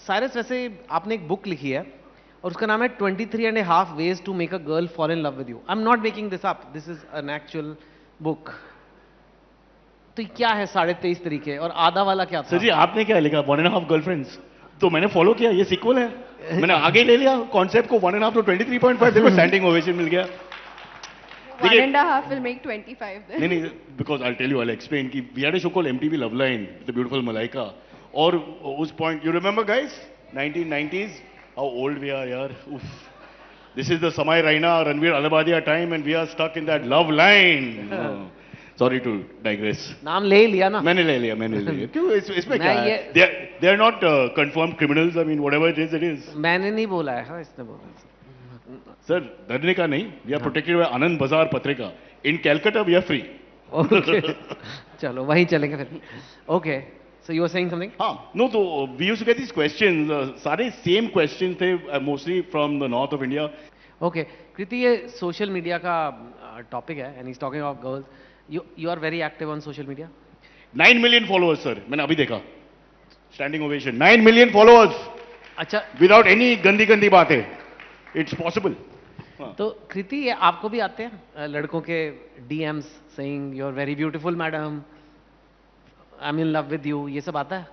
Cyrus, वैसे आपने एक बुक लिखी है और उसका नाम है 23.5 ways to make a girl fall in love with you. I'm not making this up. This is an actual book. तो ये क्या है 23.5 तरीके, और आधा वाला क्या था? सर जी आपने क्या लिखा, 1.5 गर्लफ्रेंड्स, तो मैंने फॉलो किया, ये सीक्वल है, मैंने आगे ले लिया कॉन्सेप्ट को, 1.5 तो 23.5, देखो स्टैंडिंग ओवेशन मिल गया। 1.5 will make 25 then. नहीं नहीं, because I tell you, I explain कि we had a show called MTV love line, the beautiful Malaika, और उस point, you remember guys 1990s, how old we are यार, उफ, this is the Samay Raina Ranveer Allahbadia time and we are stuck in that love line. Sorry to digress. नाम ले लिया ना? मैंने ले लिया क्यों, इसमें क्या है, they are not confirmed criminals, I mean whatever it is. मैंने नहीं बोला है, हाँ इसने बोला है। सर डरने का नहीं, we are protected by Anand Bazar Patrika, in Calcutta we are free. Okay चलो वहीं चलेंगे फिर। Okay, so you are saying something? हाँ, नो, तो we used to get these questions, सारे सेम क्वेश्चंस थे, mostly from the north of India. Okay Kriti, ये social media का टॉपिक है and he is talking about girls. You are very active on social media. 9 million followers sir, मैंने अभी देखा, standing ovation, 9 million followers, अच्छा, without any गंदी गंदी बातें, इट्स पॉसिबल। तो कृति ये आपको भी आते हैं लड़कों के DMs saying you are very beautiful madam, I am in love with you, ये सब आता है?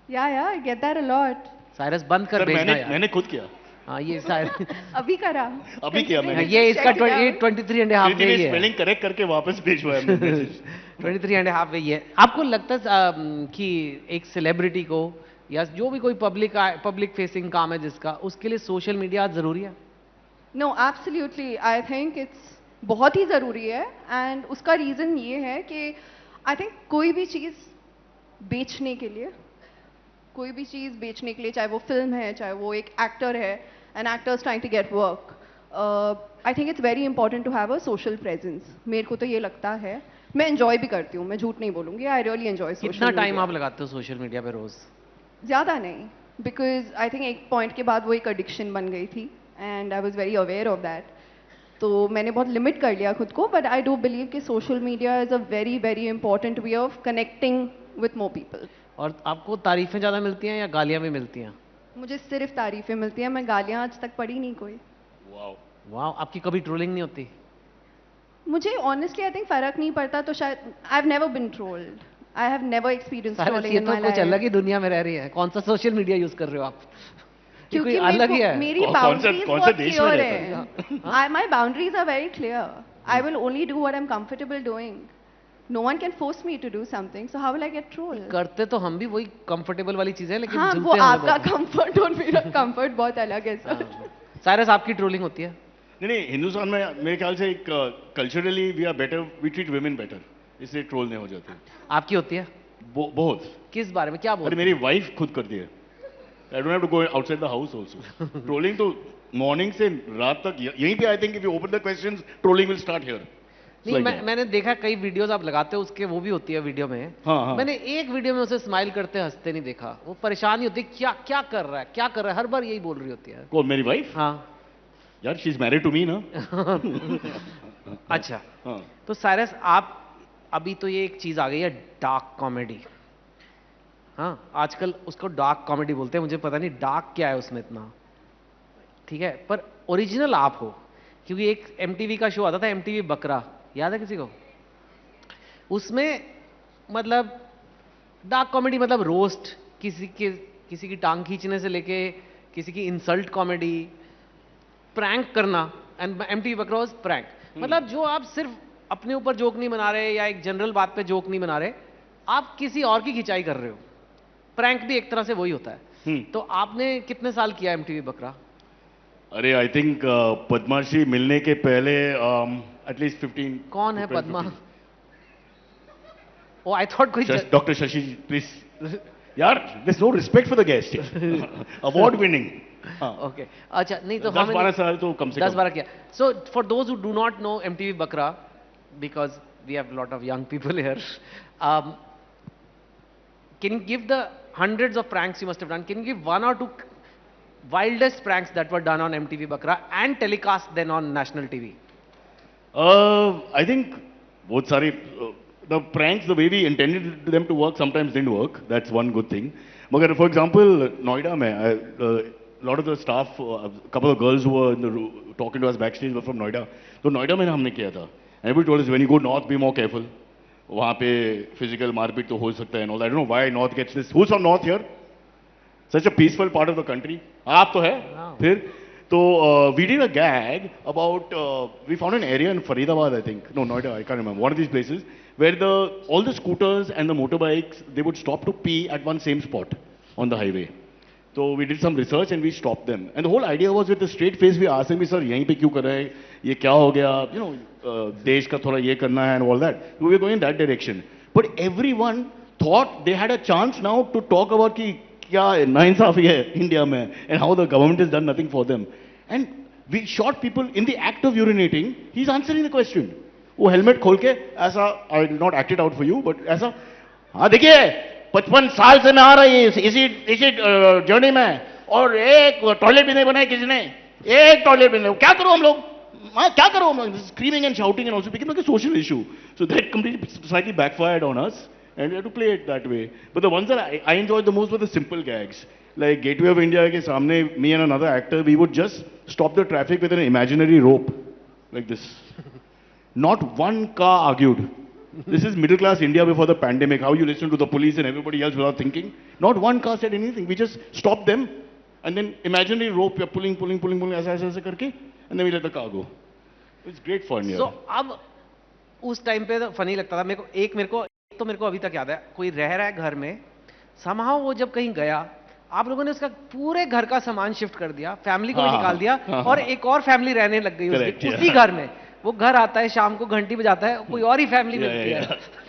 Yeah, I get that a lot. Cyrus बंद कर सर भेजना यार. मैंने खुद किया, हाँ ये साइरस अभी करा. अभी किया मैंने। ये इसका 23.5 कृति वे ने ही है. स्पेलिंग करेक्ट करके वापस भेजवाया मैसेज। 23.5 वे ही है. आपको लगता है कि एक सेलिब्रिटी को या जो भी कोई पब्लिक फेसिंग काम है जिसका, उसके लिए सोशल मीडिया जरूरी है? No, absolutely. I think it's बहुत ही ज़रूरी है, and उसका रीज़न ये है कि I think कोई भी चीज़ बेचने के लिए, चाहे वो फिल्म है, चाहे वो एक एक्टर है, an actor is trying to get work. I think it's very important to have a social presence. मेरे को तो ये लगता है, मैं enjoy भी करती हूँ, मैं झूठ नहीं बोलूँगी, I really enjoy social कितना media. टाइम आप लगाते हो सोशल मीडिया पे रोज? ज़्यादा नहीं, बिकॉज आई थिंक एक पॉइंट के बाद वो एक एडिक्शन बन गई थी, and I was very aware of that. तो मैंने बहुत लिमिट कर लिया खुद को, बट आई डू बिलीव कि social media is a very very important way of connecting with more people. और आपको तारीफें ज़्यादा मिलती हैं या गालियाँ भी मिलती हैं? मुझे सिर्फ तारीफें मिलती हैं, मैं गालियाँ आज तक पढ़ी नहीं कोई. वाओ, वाह, आपकी कभी ट्रोलिंग नहीं होती? मुझे ऑनेस्टली आई थिंक फ़र्क नहीं पड़ता, तो शायद I have never been trolled. I have never experience सारे ट्रोलिंग ये इन तो माय कुछ अलग लाइफ. ही दुनिया में रह रही है. कौन सा सोशल मीडिया यूज कर रहे हो आप? ये क्योंकि कोई अलग ही है. मेरी कौन सा बाउंड्रीज देश बहुत में क्लियर रहता है. My boundaries are very clear. I will only do what I'm comfortable doing. No one can force me to do something. So how will I get trolled? करते तो हम भी वही कंफर्टेबल वाली चीजें, लेकिन हाँ, झूलते वो हैं आपका बहुत. कंफर्ट और मेरा कंफर्ट बहुत अलग है सर. साइरस, आपकी ट्रोलिंग होती है? नहीं, हिंदुस्तान में मेरे ख्याल से एक culturally we are better, we treat women better, इसलिए ट्रोल नहीं हो जाते। आपकी होती है? बहुत। किस बारे में, क्या अरे बोलते मेरी वाइफ खुद करती है, I don't have to go outside the house also. Trolling तो मॉर्निंग से रात तक यहीं पे, I think if you open the questions trolling will start here. नहीं, मैंने देखा कई वीडियोस आप लगाते हो उसके, वो भी होती है वीडियो में। हाँ। मैंने एक वीडियो में उसे स्माइल करते हंसते नहीं देखा। वो परेशान ही होती है, क्या क्या कर रहा है, क्या कर रहा है, हर बार यही बोल रही होती है। कौन, मेरी वाइफ? हाँ यार she is married to me ना। अच्छा, हाँ। तो साइरस, आप अभी तो ये एक चीज आ गई है डार्क कॉमेडी। हाँ, आजकल उसको डार्क कॉमेडी बोलते हैं। मुझे पता नहीं डार्क क्या है उसमें इतना, ठीक है, पर ओरिजिनल आप हो। क्योंकि एक एमटीवी का शो आता था, एमटीवी बकरा, याद है किसी को? उसमें मतलब डार्क कॉमेडी मतलब रोस्ट, किसी की टांग खींचने से लेके किसी की इंसल्ट कॉमेडी, प्रैंक करना। एंड एमटीवी बकरा वाज प्रैंक। मतलब जो आप सिर्फ अपने ऊपर जोक नहीं बना रहे या एक जनरल बात पे जोक नहीं बना रहे, आप किसी और की खिंचाई कर रहे हो। प्रैंक भी एक तरह से वही होता है। तो आपने कितने साल किया एमटीवी बकरा? अरे आई थिंक पद्माश्री मिलने के पहले एटलीस्ट 15। कौन है पद्मा? ओ, आई थॉट कोई डॉक्टर शशि, प्लीज यार, this no respect for the guest, award winning. Okay, अच्छा, नहीं तो 10-12 साल तो कम से कम 10-12 किया। So for those who do not know MTV Bakra, because we have lot of young people here, can you give the hundreds of pranks you must have done, can you give one or two wildest pranks that were done on MTV Bakra and telecast then on national TV? I think both, sorry, the pranks, the way we intended them to work sometimes didn't work. That's one good thing. मगर for example Noida में lot of the staff, couple of girls who were talking to us back stage were from Noida. तो नोएडा में हमने किया था. Everybody told us when you go north be more careful. वहाँ पे physical मारपीट तो हो सकता है. And all I don't know why north gets this. Who from north here? Such a peaceful part of the country. आप तो है. फिर तो we did a gag about we found an area in Faridabad, I think. No, Noida, I can't remember. One of these places where all the scooters and the motorbikes, they would stop to pee at one same spot on the highway. So we did some research and we stopped them. And the whole idea was with a straight face we asked them, sir, यहीं पे क्यों कर रहे हैं? ये क्या हो गया? You know, देश का थोड़ा ये करना है and all that. We were going in that direction. But everyone thought they had a chance now to talk about कि क्या नाइंसाफी है इंडिया में and how the government has done nothing for them. And we shot people in the act of urinating. He's answering the question. वो helmet खोल के ऐसा, I did not act it out for you, but ऐसा, हाँ देखिए 55 साल से मैं आ रही इसी जर्नी में और एक टॉयलेट भी नहीं बनाया किसी ने, एक टॉयलेट भी नहीं. क्या करो हम लोग, क्या करो हम लोग, screaming and shouting and also became like a social issue. So that completely slightly backfired on us. And we had to play it that way. But the ones that I enjoyed the most were the simple gags. Like Gateway of India ke samne, me and another actor, we would just stop the traffic with an imaginary rope. Like this. Not one car argued. This is middle class India before the pandemic. How you listen to the police and everybody else without thinking. Not one car said anything. We just stopped them. And then imaginary rope, you're pulling, aisa karke. And then we let the car go. It's great fun, yeah. So, अब उस time पे funny लगता था मेरे को अभी तक याद है. कोई रह रहा है घर में, somehow वो जब कहीं गया, आप लोगों ने उसका पूरे घर का सामान शिफ्ट कर दिया, फैमिली को भी निकाल दिया और एक और फैमिली रहने लग गई उसी घर में. वो घर आता है, शाम को घंटी बजाता है, कोई और ही फैमिली मिलती है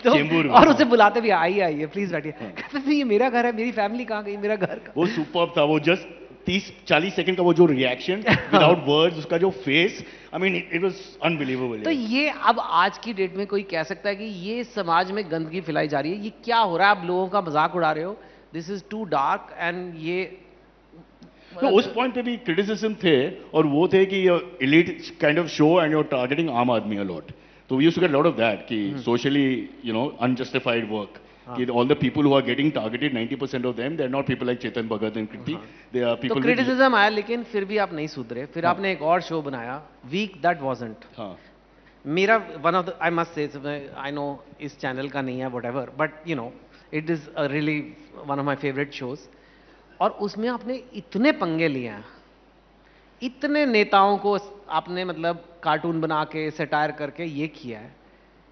तो और उसे बुलाते भी, आइए प्लीज बैठिए. कहते थे ये मेरा घर है, मेरी फैमिली कहाँ गई, मेरा घर का. वो सुपर्ब था. वो जस्ट 30-40 सेकंड का वो जो रिएक्शन विदाउट वर्ड्स, उसका जो face, I mean it was unbelievable. तो ये अब आज की डेट में कोई कह सकता है कि ये समाज में गंदगी फैलाई जा रही है, ये क्या हो रहा है, आप लोगों का मजाक उड़ा रहे हो, दिस इज टू डार्क. एंड ये तो उस पॉइंट पे भी क्रिटिसिज्म थे और वो थे कि elite kind of show and you are targeting आम आदमी अ लॉट. तो we used to get lot of that कि socially you know unjustified work. All the people who are getting targeted, 90% of them, they're not people like Chetan Bhagat and Kriti. They are people. तो criticism आया, लेकिन फिर भी आप नहीं सुधरे. फिर आपने एक और शो बनाया, वीक दैट वाजंट. मेरा one of the, I must say, I know इस चैनल का नहीं है whatever, but you know it is really one of my favourite shows. और उसमें आपने इतने पंगे लिए हैं, इतने नेताओं को आपने मतलब कार्टून बना के सटायर करके ये किया है.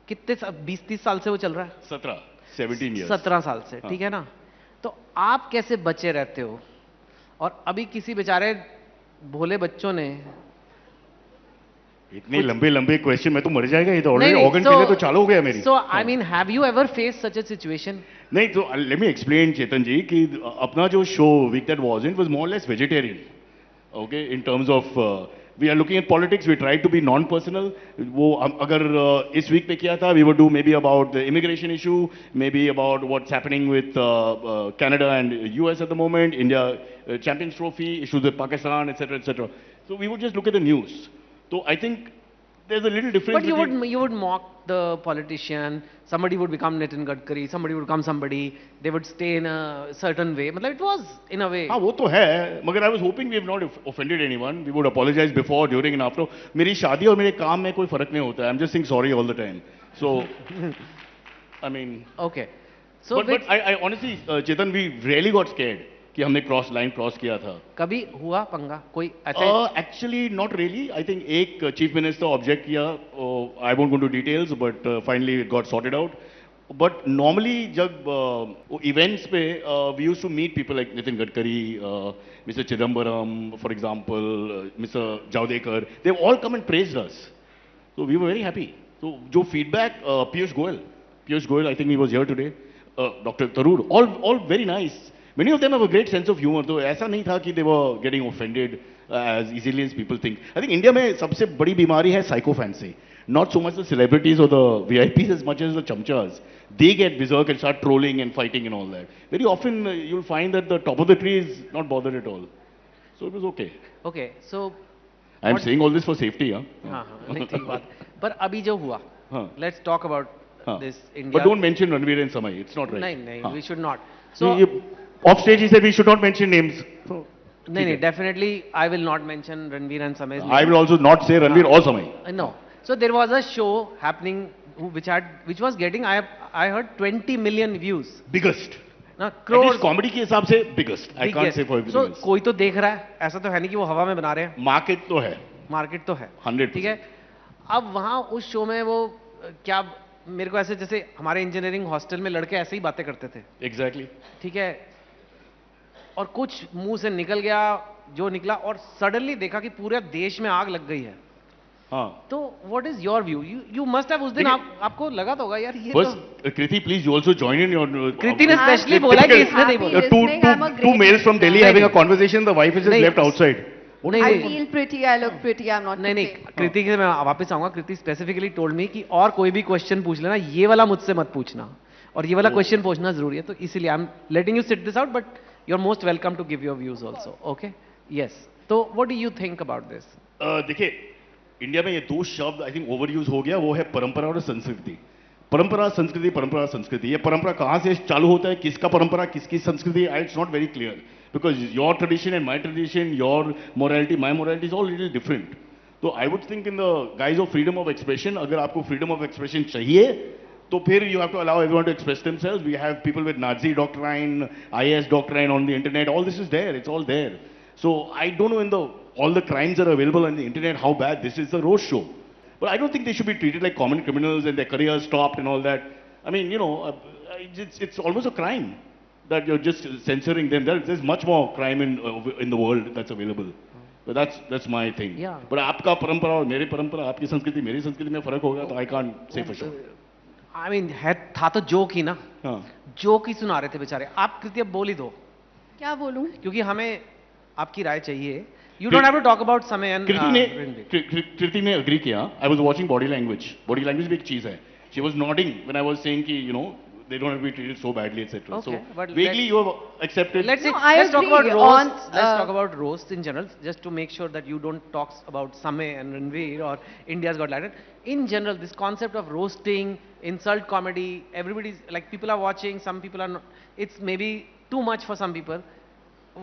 कितने 20-30 साल से वो चल रहा है? 17 साल से. ठीक है ना. तो आप कैसे बचे रहते हो? और अभी किसी बेचारे भोले बच्चों ने इतने लंबे क्वेश्चन में तो मर जाएगा. ये तो ऑलरेडी ऑर्गन फेलियर तो चालू हो गया मेरी. So I mean, have you ever face such a situation? नहीं, तो लेट मी एक्सप्लेन चेतन जी कि अपना जो show week that wasn't was more less vegetarian. Okay, in terms of we are looking at politics, we tried to be non-personal. वो अगर इस week पे किया था, we would do maybe about the immigration issue, maybe about what's happening with Canada and US at the moment, India Champions Trophy, issues with Pakistan, etc. So we would just look at the news. So I think there's a little difference. But you would mock the politician. Somebody would become Nitin Gadkari. Somebody would become somebody. They would stay in a certain way. मतलब it was in a way. हाँ, वो तो है. मगर I was hoping we have not offended anyone. We would apologize before, during and after. मेरी शादी और मेरे काम में कोई फर्क नहीं होता. I'm just saying sorry all the time. So, I mean. Okay. So but I honestly, Chetan, we really got scared कि हमने लाइन क्रॉस किया था. कभी हुआ पंगा कोई ऐसे? Actually not really. I think एक चीफ मिनिस्टर ऑब्जेक्ट किया. I won't go to details, but finally it got sorted out. But normally जब इवेंट्स पे we used to meet people like Nitin Gadkari, mister Chidambaram, for example mister Javadekar. They all come and praised us. So we were very happy. तो जो feedback, Piyush Goyal, I think he was here today, doctor Tharoor, all very nice. Many of them have a great sense of humor. तो ऐसा नहीं था कि they were getting offended as easily as people think. I think India में सबसे बड़ी बीमारी है psychophancy. Not so much the celebrities or the VIPs as much as the chamchas. They get berserk and start trolling and fighting and all that. Very often you'll find that the top of the tree is not bothered at all. So it was okay. Okay, so I'm saying all this for safety, huh? हाँ, नहीं ठीक बात. पर अभी जो हुआ, let's talk about this India. But don't mention Ranveer and Samay. It's not right. नहीं, we should not. So Off stage, he said we should not mention names. So, नहीं नहीं, definitely I will not mention Ranveer and Samay's name. I will also not say Ranveer or Samay. No. So there was a show happening which was getting, I heard 20 million views. Biggest. ना At crores. least comedy के हिसाब से biggest. I can't say for everything So else. कोई तो देख रहा है, ऐसा तो है नहीं कि वो हवा में बना रहे हैं, Market तो है. मार्केट तो है. 100%. ठीक है. अब वहाँ उस शो में वो क्या, मेरे को ऐसे जैसे हमारे इंजीनियरिंग हॉस्टल में लड़के ऐसे ही बातें करते थे. Exactly. ठीक है. और कुछ मुंह से निकल गया जो निकला, और सडनली देखा कि पूरे देश में आग लग गई है. हाँ. तो what is your view? You must have उस दिन आपको लगा तो होगा यार ये First, तो Kriti, please you also join in your. कृति ने हाँ, स्पेशली बोला कि typical- इसने नहीं बोला. Listening, I'm a Two great males from Delhi नहीं, having a नहीं. conversation. The wife is just नहीं. left outside. नहीं I नहीं feel pretty, I look pretty, I'm not नहीं नहीं, pretty. कृति के मैं वापस आऊंगा. कृति स्पेसिफिकली टोल्ड मी कि और कोई भी क्वेश्चन पूछ लेना, ये वाला मुझसे मत पूछना, और ये वाला क्वेश्चन पूछना जरूरी है. तो इसीलिए I am letting you sit this out, but you are most welcome to give your views also. Okay, yes. तो what do you think about this? देखिए, इंडिया में ये दो शब्द आई थिंक ओवर यूज हो गया, वो है परंपरा और संस्कृति. परंपरा संस्कृति, परंपरा संस्कृति. ये परंपरा कहाँ से चालू होता है, किसका परंपरा, किसकी संस्कृति, it's not very clear. Because your tradition and my tradition, your morality, my morality is all little different. So I would think in the guise of freedom of expression, अगर आपको freedom of expression चाहिए, तो फिर you have to allow everyone to express themselves. We have people with Nazi doctrine, IS doctrine on the internet. All this is there. It's all there. So I don't know in the all the crimes that are available on the internet how bad this is the roast show. But I don't think they should be treated like common criminals and their careers stopped and all that. I mean, you know, it's almost a crime that you're just censoring them. There's much more crime in the world that's available. But that's my thing. Yeah. But आपका परंपरा और मेरी परंपरा, आपकी संस्कृति मेरी संस्कृति में फर्क होगा, तो I can't say for sure. I mean है, था तो जोक ही ना, हाँ. जोक ही सुना रहे थे बेचारे. आप कृति अब बोल ही दो, क्या बोलूं? क्योंकि हमें आपकी राय चाहिए. You don't have to talk about Samay and Kriti ने agree किया. I was watching body language. Body language भी एक चीज है. She was nodding when I was saying कि you know they don't have to be treated so badly, etc. Okay, So but vaguely you have accepted. Let's No, I talk agree about roasts. on, Let's talk about roasts in general, just to make sure that you don't talk about Samay and Ranveer or India's Got Talent. In general, this concept of roasting, insult comedy, everybody's like, people are watching, some people are not. It's maybe too much for some people.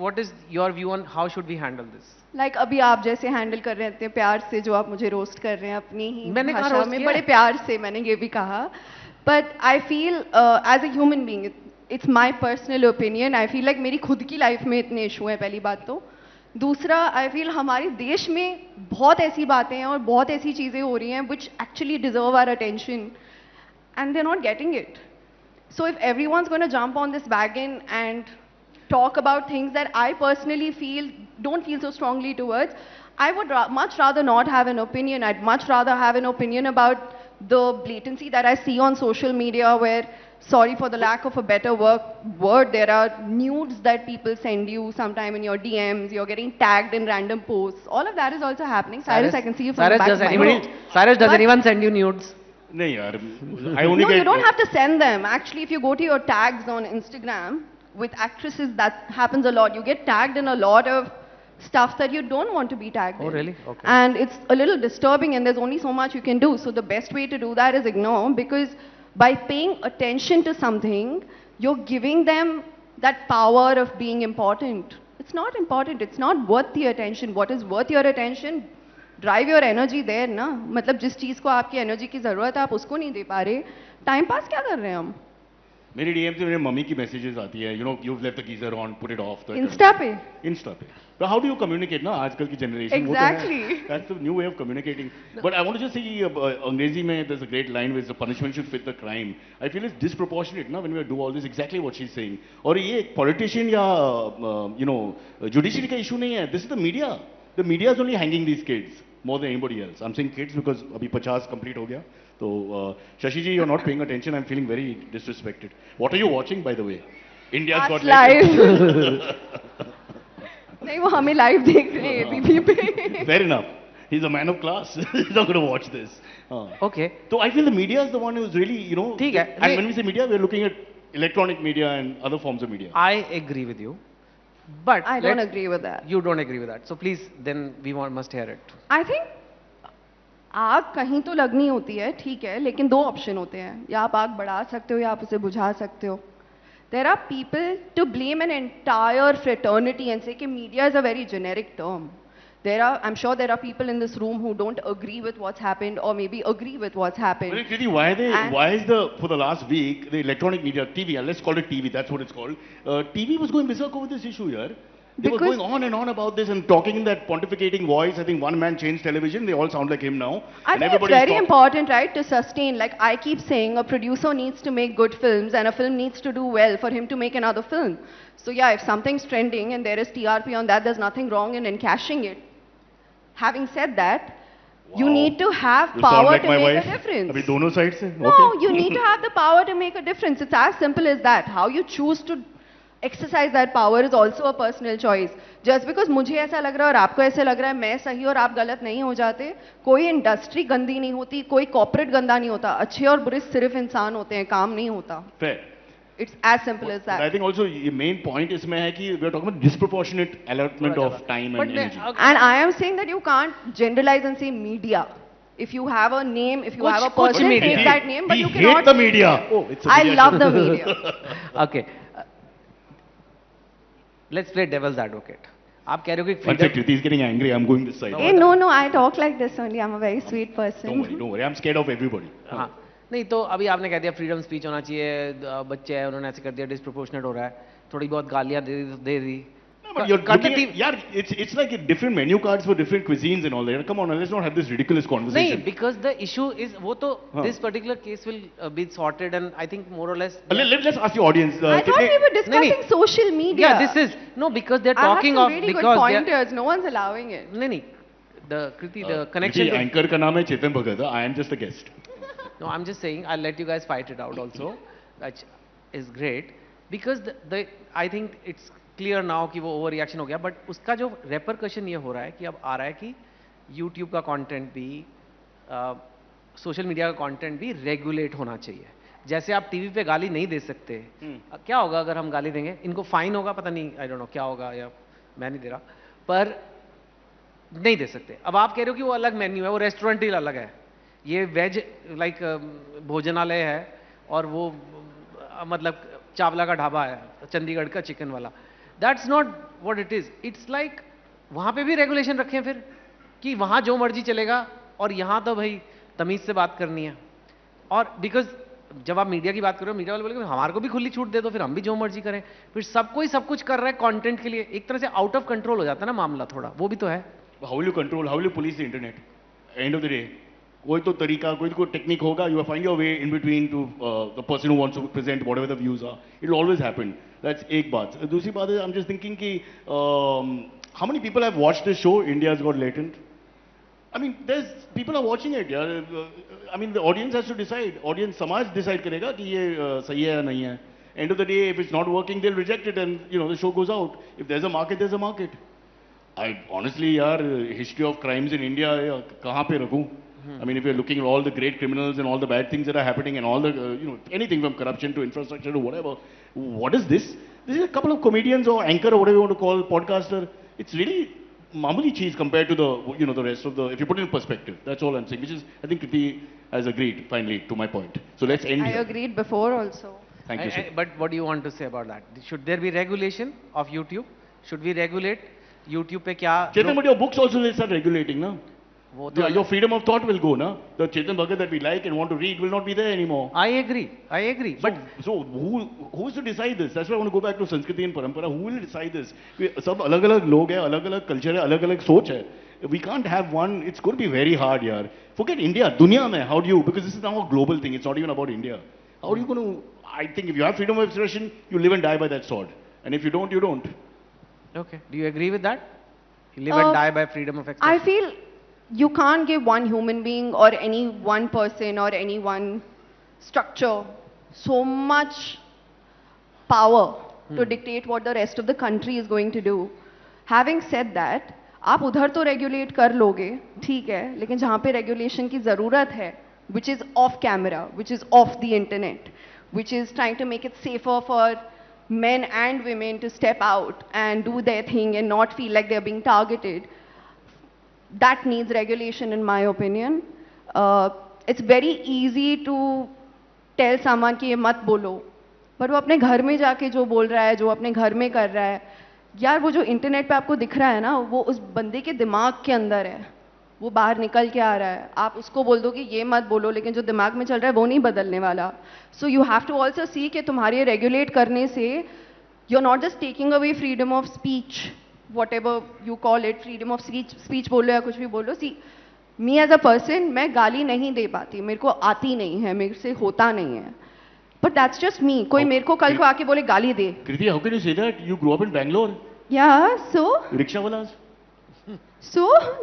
What is your view on how should we handle this? Like अभी आप जैसे handle कर रहे हैं प्यार से, जो आप मुझे रोस्ट कर रहे हैं अपनी ही मैंने कहा भाषा roast में, किया बड़े है? प्यार से मैंने ये भी कहा. But I feel as a human being, it's my personal opinion. I feel like मेरी खुद की लाइफ में इतने इशू हैं, पहली बात तो. दूसरा, I feel हमारे देश में बहुत ऐसी बातें हैं और बहुत ऐसी चीज़ें हो रही हैं which actually deserve our attention and they're not getting it. So if everyone's going to jump on this wagon and talk about things that I personally don't feel so strongly towards, I would much rather not have an opinion. I'd much rather have an opinion about the blatancy that I see on social media where, sorry for the lack of a better word, there are nudes that people send you sometime in your DMs, you're getting tagged in random posts. All of that is also happening. Cyrus, I can see you from the back of my head. Cyrus, does But- anyone send you nudes? नहीं यार, I only No, get. you don't have to send them. Actually, if you go to your tags on Instagram with actresses, that happens a lot. You get tagged in a lot of stuff that you don't want to be tagged Oh, in. really? Okay. And it's a little disturbing and there's only so much you can do. So the best way to do that is ignore, because by paying attention to something, you're giving them that power of being important. It's not important. It's not worth the attention. What is worth your attention? Drive your energy there ना. मतलब जिस चीज़ को आपकी energy की ज़रूरत है आप उसको नहीं दे पा रहे. टाइम पास क्या कर रहे हैं हम? मेरी डीएम से मेरे मम्मी की मैसेजेस आती है, you know, you left the geyser on, put it off. Insta पे? इंस्टा पे. तो हाउ डू यू कम्युनिकेट ना आजकल की generation? Exactly. That's the new way of communicating. But I want to just say अंग्रेजी में there is a great line with the punishment should fit the crime. I feel it's disproportionate ना when we do all this. Exactly what she is saying. और ये एक politician या you know judiciary का issue नहीं है. This is the media. The media is only hanging these kids more than anybody else. I'm saying kids because abhi 50 complete ho gaya. So Shashi ji, you're not paying attention. I'm feeling very disrespected. What are you watching, by the way? India's Got live. नहीं, वो हमें live देख रहे हैं TV पे. Fair enough. He's a man of class. He's not going to watch this. Okay. So I feel the media is the one who's really, you know. ठीक है. And when we say media, we're looking at electronic media and other forms of media. I agree with you. But I don't agree with that. You don't agree with that. So please, then we must hear it. I think आग कहीं तो लगनी होती है, ठीक है, लेकिन दो ऑप्शन होते हैं. या आप आग बढ़ा सकते हो या आप उसे बुझा सकते हो. there are people to blame an entire fraternity and say that media is a very generic term. I'm sure there are people in this room who don't agree with what's happened or maybe agree with what's happened. Well, Kriti, why is for the last week, the electronic media, TV, let's call it TV, that's what it's called. TV was going berserk over this issue here. They were going on and on about this and talking in that pontificating voice. I think one man changed television. They all sound like him now. I think it's very important, right, to sustain. Like I keep saying, a producer needs to make good films and a film needs to do well for him to make another film. So yeah, if something's trending and there is TRP on that, there's nothing wrong in encashing it. Having said that, you need to have power to make a difference. Abhi dono sides se? No, Okay. you need to have the power to make a difference. It's as simple as that. How you choose to exercise that power is also a personal choice. Just because मुझे ऐसा लग रहा है और आपको ऐसे लग रहा है मैं सही और आप गलत नहीं हो जाते, कोई इंडस्ट्री गंदी नहीं होती, कोई कॉर्पोरेट गंदा नहीं होता, अच्छे और बुरे सिर्फ इंसान होते हैं, काम नहीं होता. Fair. It's as simple as that. But I think also the main point इसमें है कि we are talking about disproportionate allotment of time and energy. And I am saying that you can't generalize and say media. If you have a name, if you have a person, take that name, but you cannot. Hate the media. Oh, it's a I media love show. the media. Okay. Let's play devil's advocate. आप कह रहे हो कि One sec, Kriti is getting angry. I'm going this side. Hey, no, I talk like this only. I'm a very sweet person. Don't worry. I'm scared of everybody. हाँ नहीं तो अभी आपने कह दिया फ्रीडम स्पीच होना चाहिए, बच्चे हैं उन्होंने ऐसे कर दिया, डिस्प्रोपोर्शनेट हो रहा है, थोड़ी बहुत गालियां दे दी. No, but you're looking at, yeah, it's like different menu cards for different cuisines and all that. Come on, let's not have this ridiculous conversation. नहीं, because the issue is वो तो this particular case will be sorted and I think more or less. Let's ask the audience. I thought we were discussing social media. Yeah, this is no because they're talking I of have some really because good pointers. No one's allowing it. नहीं the Kriti the connection. Kriti, anchor का नाम है Chetan Bhagat. I am just a guest. No, I'm just saying I'll let you guys fight it out also, which is great because the I think it's clear now कि वो over reaction हो गया, but उसका जो repercussion ये हो रहा है कि अब आ रहा है कि YouTube का कंटेंट भी सोशल मीडिया का कंटेंट भी रेगुलेट होना चाहिए. जैसे आप टीवी पे गाली नहीं दे सकते, क्या होगा अगर हम गाली देंगे, इनको फाइन होगा, पता नहीं, आई डोंट नो क्या होगा, या मैं नहीं दे रहा, पर नहीं दे सकते. अब आप कह रहे हो कि वो अलग मेन्यू है, वो रेस्टोरेंट ही अलग है, ये वेज लाइक भोजनालय है और वो मतलब चावला का ढाबा है, चंडीगढ़ का चिकन वाला. That's not what it is. It's like वहां पे भी रेगुलेशन रखें फिर कि वहां जो मर्जी चलेगा और यहां तो भाई तमीज से बात करनी है. और बिकॉज जब आप मीडिया की बात कर रहे हो, मीडिया वाले बोलेंगे हमारे को भी खुली छूट दे दो, फिर हम भी जो मर्जी करें, फिर सबको ही सब कुछ कर रहा है कंटेंट के लिए. एक तरह से आउट ऑफ कंट्रोल हो जाता है ना मामला थोड़ा, वो भी तो है. How will you control, how will you police the internet? And of the day कोई तो तरीका, कोई तो टेक्निक होगा. You find your way in between to the person who wants to present whatever the views are. It will always happen. That's एक बात. दूसरी बात है, आई एम जस्ट थिंकिंग कि how many people have watched this show India has got latent. I mean, there's people are watching it. Yeah. I mean, the audience has to decide. Audience समाज decide करेगा कि ये सही है या नहीं है. End of the day, if it's not working, they'll reject it, and the show goes out. If there's a market, there's a market. I honestly, यार, history of crimes in India, कहाँ पे रखूँ? I mean, if you're looking at all the great criminals and all the bad things that are happening, and all the anything from corruption to infrastructure to whatever, what is this? This is a couple of comedians or anchor or whatever you want to call podcaster. It's really mamuli cheese compared to the the rest of the, if you put it in perspective. That's all I'm saying, which is, I think Kriti has agreed finally to my point. So let's end I here. agreed before also. Thank you, sir. But what do you want to say about that? Should there be regulation of YouTube? Should we regulate YouTube पे क्या? Chetan, but your books also will start regulating, na? वो तो Your freedom of thought will go, na? The Chetan Bhagat that we like and want to read will not be there anymore. I agree. But So who is to decide this? That's why I want to go back to Sanskriti and Parampara. Who will decide this? सब अलग-अलग लोग हैं, अलग-अलग culture है, अलग-अलग सोच है. We can't have one. It's going to be very hard, yaar. Forget India. दुनिया में, how do you? Because this is now a global thing. It's not even about India. How are you going to? I think if you have freedom of expression, you live and die by that sword. And if you don't, you don't. okay, do you agree with that? You live and die by freedom of expression. I feel you can't give one human being or any one person or any one structure so much power to dictate what the rest of the country is going to do. Having said that, आप उधर तो regulate कर लोगे, ठीक है, लेकिन जहाँ पे रेगुलेशन की ज़रूरत है, which is off camera, which is off the internet, which is trying to make it safer for men and women to step out and do their thing and not feel like they're being targeted, that needs regulation in my opinion. It's very easy to tell someone कि ये मत बोलो, पर वो अपने घर में जाके जो बोल रहा है, जो अपने घर में कर रहा है, यार वो जो इंटरनेट पे आपको दिख रहा है ना, वो उस बंदे के दिमाग के अंदर है, वो बाहर निकल के आ रहा है। आप उसको बोल दो कि ये मत बोलो, लेकिन जो दिमाग में चल रहा है वो नहीं बदलने वाला। So you have to also see कि तुम्हारे रेगुलेट करने से you are not just taking away freedom of speech, whatever you call it, freedom of speech बोलो या कुछ भी बोलो। सी मी एज अ पर्सन, मैं गाली नहीं दे पाती, मेरे को आती नहीं है, मेरे से होता नहीं है, बट दैट्स जस्ट मी। कोई मेरे को कल को आके बोले गाली दे, Kriti, how can you say that? You grew up in Bangalore. yeah, so Rickshaw walas?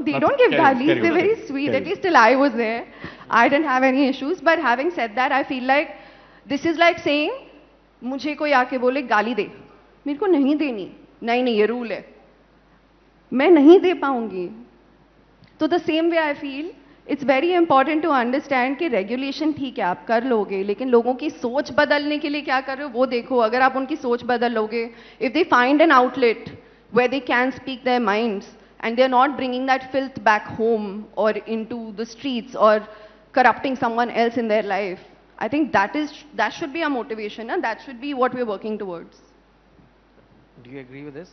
they Not- don't give carry on, galis, carry on, they're very carry on, sweet. carry At on. least till I was there, I didn't have any issues. But having said that, I feel like this is like saying मुझे कोई आके बोले गाली दे, मेरे को नहीं देनी, नहीं नहीं ये रूल है, मैं नहीं दे पाऊंगी। तो the same way I feel it's very important to understand कि रेगुलेशन ठीक है आप कर लोगे, लेकिन लोगों की सोच बदलने के लिए क्या कर रहे हो वो देखो। अगर आप उनकी सोच बदल लोगे, if they find an outlet where they can speak their minds and they're not bringing that filth back home or into the streets or corrupting someone else in their life, I think that should be our motivation and that should be what we're working towards. Do you agree with this?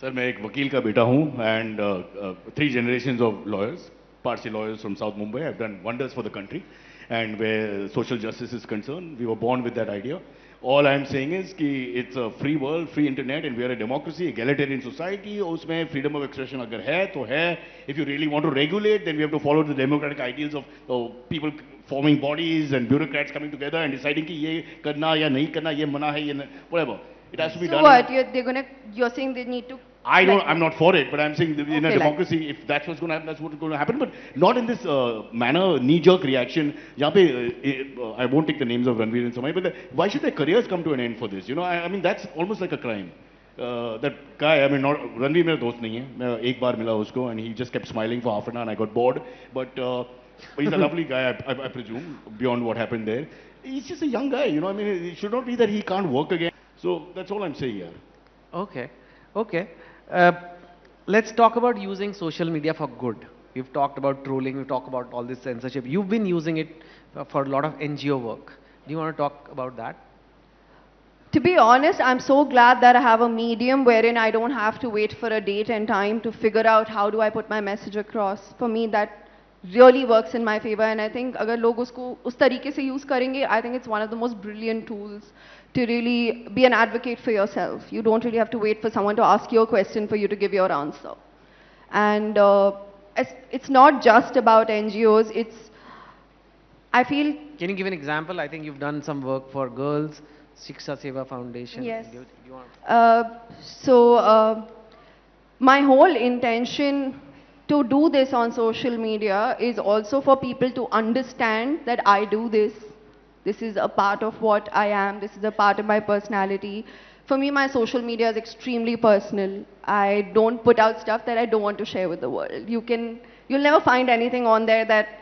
Sir मैं एक वकील का बेटा हूँ and 3 generations of lawyers, Parsi lawyers from South Mumbai have done wonders for the country, and where social justice is concerned, we were born with that idea. All I am saying is कि it's a free world, free internet, and we are a democracy, egalitarian society. उसमें freedom of expression अगर है तो है. If you really want to regulate, then we have to follow the democratic ideals of people forming bodies and bureaucrats coming together and deciding कि ये करना या नहीं करना, ये मना है, ये whatever. It has to be So done. what you're saying they need to I'm not for it, but I'm saying that in a Okay, democracy, if that's what's going to happen, that's what's going to happen. But not in this manner, knee-jerk reaction. जहाँ पे I won't take the names of Ranveer and Samay, but why should their careers come to an end for this? You know, I mean that's almost like a crime. That guy, I mean, not Ranveer मेरा दोस्त नहीं है. मैं एक बार मिला उसको, and he just kept smiling for half an hour, and I got bored. But he's a lovely guy, I presume. Beyond what happened there, he's just a young guy. You know, I mean, it should not be that he can't work again. So that's all I'm saying here. Okay, okay. Let's talk about using social media for good. We've talked about trolling, we've talked about all this censorship. You've been using it for a lot of NGO work. Do you want to talk about that? To be honest, I'm so glad that I have a medium wherein I don't have to wait for a date and time to figure out how do I put my message across. For me, that really works in my favor, and I think अगर लोग उसको उस तरीके से use करेंगे, I think it's one of the most brilliant tools to really be an advocate for yourself. You don't really have to wait for someone to ask you a question for you to give your answer. And it's not just about NGOs, I feel... Can you give an example? I think you've done some work for girls, Shiksha Seva Foundation. Yes. Do you want... My whole intention to do this on social media is also for people to understand that I do this. This is a part of what I am. This is a part of my personality. For me, my social media is extremely personal. I don't put out stuff that I don't want to share with the world. You'll never find anything on there that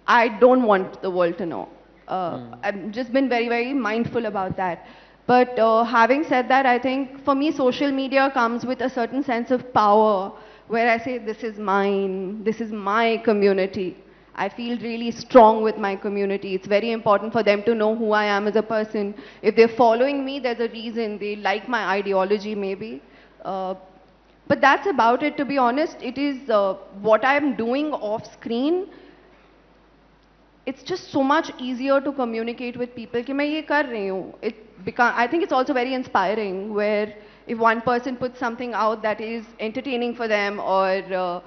I don't want the world to know. I've just been very, very mindful about that. But having said that, I think for me, social media comes with a certain sense of power where I say, this is mine, this is my community. I feel really strong with my community. It's very important for them to know who I am as a person. If they're following me, there's a reason. They like my ideology, maybe. But that's about it, to be honest. It is what I'm doing off screen. It's just so much easier to communicate with people कि मैं ये कर रही हूँ. I think it's also very inspiring where if one person puts something out that is entertaining for them or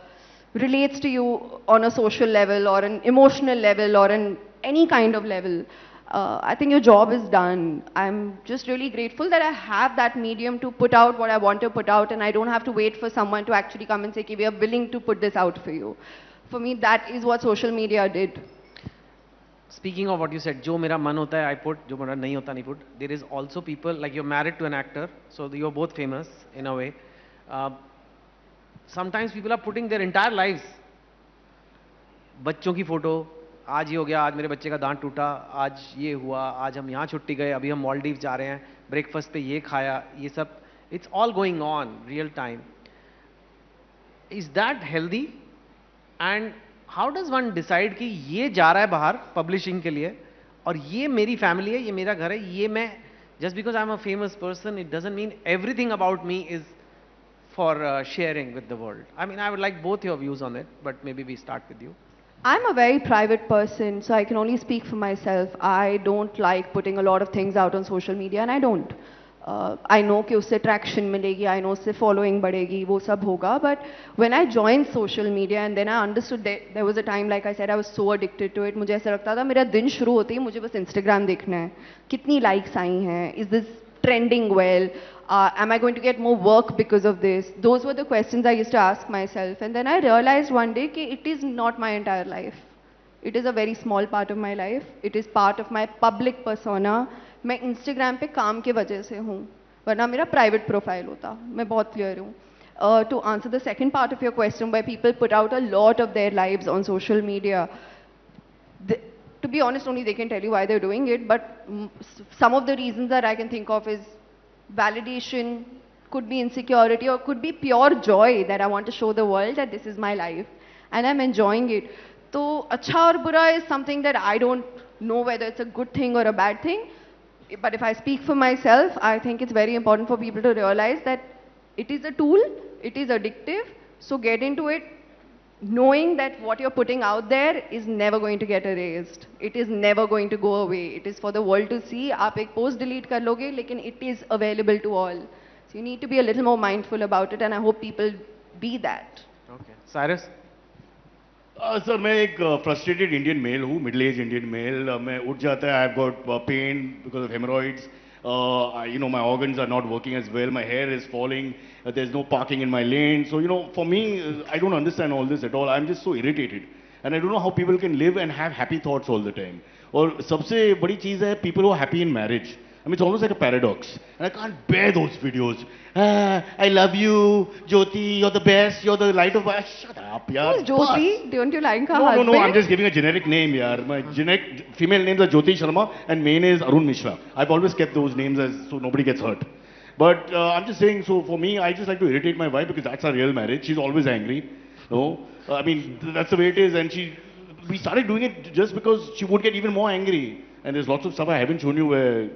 relates to you on a social level or an emotional level or an any kind of level, I think your job is done. I'm just really grateful that I have that medium to put out what I want to put out, and I don't have to wait for someone to actually come and say, we are willing to put this out for you. For me, that is what social media did. Speaking of what you said, जो मेरा मन होता है I put, जो मेरा नहीं होता नहीं put. There is also people, like you're married to an actor, so you're both famous in a way. Sometimes people are putting their entire lives. बच्चों की फोटो, आज ये हो गया, आज मेरे बच्चे का दांत टूटा, आज ये हुआ, आज हम यहाँ छुट्टी गए, अभी हम मालदीव जा रहे हैं, ब्रेकफास्ट पे ये खाया, ये सब, it's all going on real time. Is that healthy? And how does one decide कि ये जा रहा है बाहर पब्लिशिंग के लिए और ये मेरी फैमिली है, ये मेरा घर है, ये मैं just because I'm a famous person, it doesn't mean everything about me is for sharing with the world. I mean, I would like both your views on it, but maybe we start with you. I'm a very private person, so I can only speak for myself. I don't like putting a lot of things out on social media, and I don't. I know कि उससे traction मिलेगी, I know उससे following बढ़ेगी, वो सब होगा. But when I joined social media and then I understood that there was a time, like I said, I was so addicted to it. मुझे ऐसा लगता था मेरा दिन शुरू होते ही मुझे बस Instagram देखना है. कितनी likes आई हैं? Is this trending well? Am I going to get more work because of this? Those were the questions I used to ask myself. And then I realized one day that it is not my entire life. It is a very small part of my life. It is part of my public persona. मैं Instagram पे काम के वजह से हूँ, वरना मेरा private profile होता. मैं बहुत clear हूँ. To answer the second part of your question, where people put out a lot of their lives on social media, to be honest, only they can tell you why they're doing it. But some of the reasons that I can think of is validation, could be insecurity, or could be pure joy that I want to show the world that this is my life and I'm enjoying it. So, acha or bura is something that I don't know whether it's a good thing or a bad thing. But if I speak for myself, I think it's very important for people to realize that it is a tool, it is addictive, so get into it knowing that what you're putting out there is never going to get erased. It is never going to go away. It is for the world to see. आप एक post delete कर लोगे, लेकिन it is available to all. So you need to be a little more mindful about it, and I hope people be that. Okay. Cyrus? Sir मैं एक frustrated Indian mail हूँ, middle age Indian mail. मैं उठ जाता है, I have got pain because of haemorrhoids. You know, my organs are not working as well, my hair is falling, there's no parking in my lane. So, you know, for me, I don't understand all this at all. I'm just so irritated. And I don't know how people can live and have happy thoughts all the time. और सबसे बड़ी चीज़ है, people who are happy in marriage. I mean, it's almost like a paradox. And I can't bear those videos. I love you, Jyoti, you're the best, you're the light of my... Shut up, yaar. Who's Jyoti? Don't you like her No, husband? I'm just giving a generic name, yaar. My generic female names are Jyoti Sharma and main is Arun Mishra. I've always kept those names as so nobody gets hurt. But I'm just saying, so for me, I just like to irritate my wife because that's our real marriage. She's always angry. No, I mean, that's the way it is. And we started doing it just because she would get even more angry. And there's lots of stuff I haven't shown you where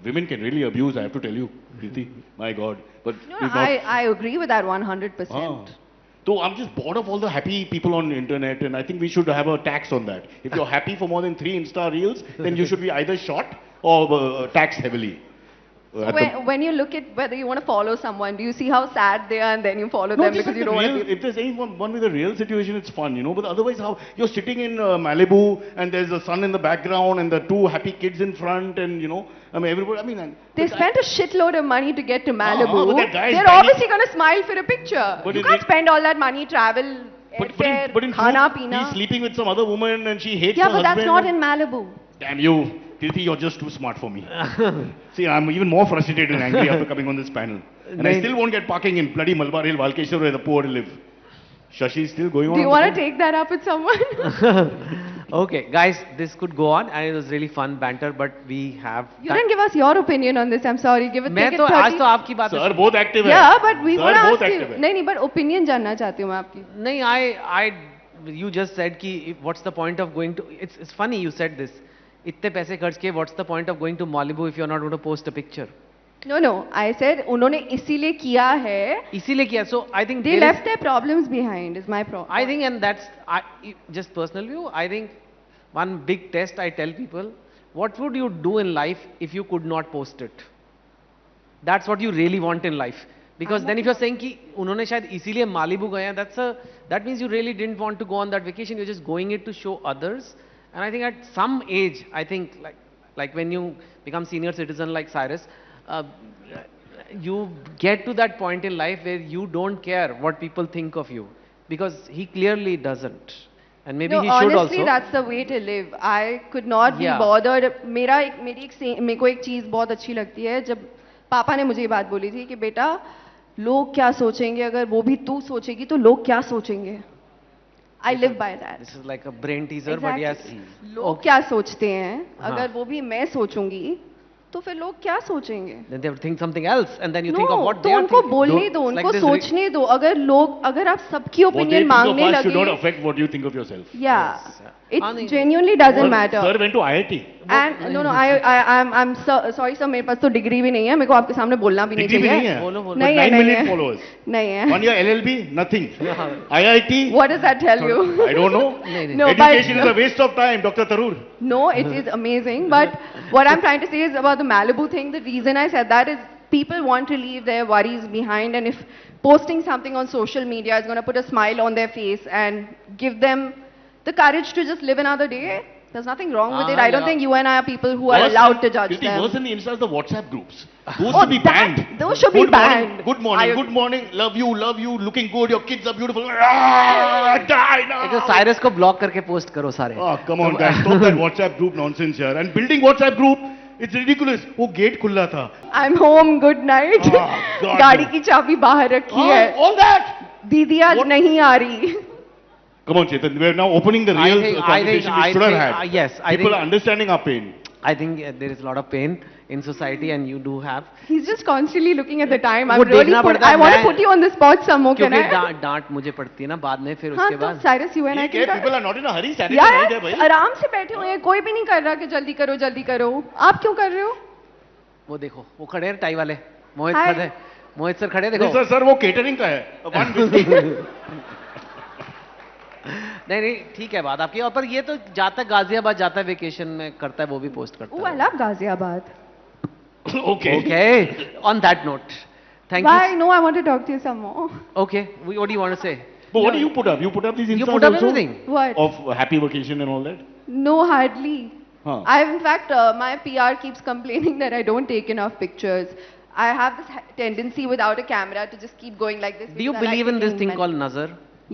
women can really abuse, I have to tell you, Preeti. My God. But No, I agree with that 100%. So I'm just bored of all the happy people on the internet, and I think we should have a tax on that. If you're happy for more than 3 Insta reels, then you should be either shot or taxed heavily. So when you look at whether you want to follow someone, do you see how sad they are and then you follow No, them just because like you the don't real, want to be... if there's anyone with a real situation, it's fun, you know. But otherwise, how you're sitting in Malibu and there's the sun in the background and the 2 happy kids in front, and you know, I mean, everybody. I mean, They spent a shitload of money to get to Malibu. but that guy is They're banging- obviously going to smile for a picture. But You in can't it- spend all that money, travel, airfare, but in khana, truth, pina. he's sleeping with some other woman and she hates Yeah, her but that's husband. not in Malibu. Damn you, Kirti, you're just too smart for me. See, I'm even more frustrated and angry after coming on this panel. And I still won't get parking in bloody Malabar Hill, Valkeshwar, where the poor live. Shashi is still going on. Do you want to take that up with someone? Okay, guys, this could go on and it was really fun banter, but we have... You didn't give us your opinion on this. I'm sorry. Give it. मैं Take तो it आज 30. तो आपकी बात Sir, both active है. Yeah, but we Sir, want to both ask you. active है. नहीं, but opinion जानना चाहती हूँ मैं आपकी. नहीं, you just said कि what's the point of going to... It's funny you said this. इतने पैसे खर्च के what's the point of going to Malibu if you're not going to post a picture? No. I said उन्होंने इसीलिए किया है. इसीलिए किया. So I think They there left is, their problems behind. Is my problem. I think, and that's just personal view. I think one big test I tell people: what would you do in life if you could not post it? That's what you really want in life. Because then if you're saying कि उन्होंने शायद इसीलिए Malibu गए हैं, that means you really didn't want to go on that vacation. You're just going it to show others. And I think at some age, I think like when you become senior citizen like Cyrus, you get to that point in life where you don't care what people think of you, because he clearly doesn't, and maybe No, he should honestly, also. that's the way to live. I could not be Yeah. bothered. मेरे को एक चीज बहुत अच्छी लगती है जब पापा ने मुझे ये बात बोली थी कि बेटा लोग क्या सोचेंगे, अगर वो भी तू सोचेगी तो लोग क्या सोचेंगे. I live by that. This is like a brain teaser, but yes. Exactly. लोग क्या सोचते हैं, हाँ. अगर वो भी मैं सोचूंगी तो फिर लोग क्या सोचेंगे. Then they would think something else, and then you No, think of what तो they are उनको thinking. बोलने दो, It's like उनको this सोचने दो. अगर आप सबकी What they opinion think of मांगने us should not लगे, affect what you think of yourself. yeah, Yes. it I mean- genuinely doesn't matter. Sir went to IIT. And no, I'm sorry sir, मेरे पास तो degree भी नहीं है, मेरे को आपके सामने बोलना भी नहीं डिग्री भी नहीं चाहिए. है. बोलो, बोलो. नहीं है, 9 नहीं million है. followers. नहीं है. 1 year LLB, nothing. IIT, What does that tell you? I don't know. नहीं, नहीं. No, Education but is a waste of time, Dr. Tarur. no, it is amazing. But what I'm trying to say is about the Malibu thing. The reason I said that is people want to leave their worries behind, and if posting something on social media is going to put a smile on their face and give them the courage to just live another day, there's nothing wrong with it. I don't think you and I are people who are allowed to judge them. Worse than the Insta is the WhatsApp groups. Those Oh, should be banned. those should be Good morning, banned. Good morning, I- good morning. Love you, looking good. Your kids are beautiful. Ah, die now. Cyrus को block करके post करो सारे. Oh, come on, guys. Stop that WhatsApp group nonsense here. And building WhatsApp group, it's ridiculous. वो gate खुला था. I'm home, good night. Oh, God. गाड़ी की चाबी बाहर रखी है. All that. दीदी आज What? नहीं आ रही. Come on, Chetan. We're now opening the real conversation we should have had. Yes, I People think, are understanding our pain. I think there is a lot of pain in society, and you do have. He's just constantly looking at the time. वो देखना पड़ता है, I want to मैं- put you on the spot some more. Can क्योंकि I? डांट मुझे पड़ती है ना बाद में, फिर हाँ उसके तो बाद. Cyrus, you and I ये can क्या? People are not in a hurry. Sanity यार नहीं है भाई. आराम से बैठे हुए हैं, कोई भी नहीं कर रहा कि जल्दी करो जल्दी करो. आप क्यों कर रहे हो? वो देखो, वो खड़े हैं टाई वाले. मोहित Hi. खड़े. मोहित सर खड़े नहीं देखो. सर वो केटरिंग का है 150. नहीं नहीं ठीक है बात आपकी. और पर ये तो जाता है गाजियाबाद, जाता है वेकेशन में करता है, वो भी पोस्ट करता Oh, I है. love Ghaziabad. Okay. Okay. On that note, thank Why? you. No, I want to talk to you some more. Okay. What do you want to say? But what do you put up? You put up these You instas put up also? everything. What? Of happy vacation and all that? No, hardly. Huh. In fact, my PR keeps complaining that I don't take enough pictures. I have this tendency without a camera to just keep going like this. Do you because I like believe in this taking thing called nazar?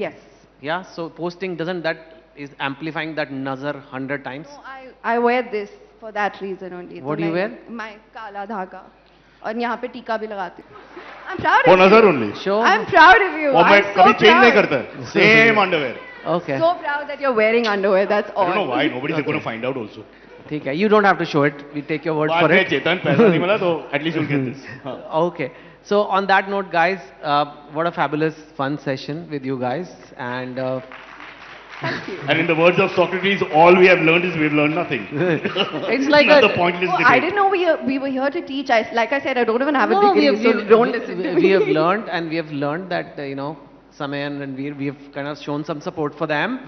Yes. Yeah. So posting doesn't that is amplifying that nazar 100 times? No, I wear this for that reason only. What तो do you मैं- wear? My काला धागा. और यहाँ पे टीका भी लगाती हूँ. I'm proud For of you. nazar only. Show. I'm proud of you. और मैं I'm so कभी चेंज नहीं proud. करता. Same underwear. Okay. So proud that you're wearing underwear. That's I all. don't know why. Nobody's going to find out also. ठीक है. You don't have to show it. We take your word बाद for में it. चेतन पैसा नहीं मिला तो at least you'll get this. हाँ. Okay. So on that note, guys, what a fabulous fun session with you guys, and Thank you. And in the words of Socrates, all we have learned is we've learned nothing. it's like Another a, pointless Oh, debate. I didn't know we were here to teach. Like I said, I don't even have a No, degree, so don't listen to me. we have learned, and we have learned that Samay and Ranveer, we have kind of shown some support for them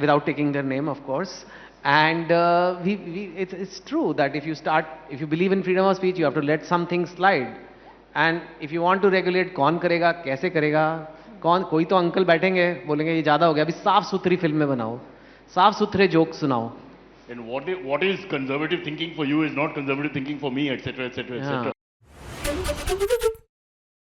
without taking their name, of course. And it's true that if you believe in freedom of speech, you have to let some things slide. And if you want to regulate, कौन करेगा, कैसे करेगा, कोई तो uncle बैठेंगे बोलेंगे ये ज्यादा हो गया, अभी साफ सुथरी फिल्में बनाओ, साफ सुथरे जोक सुनाओ. And what is conservative thinking for you is not conservative thinking for me, etc., etc., etc.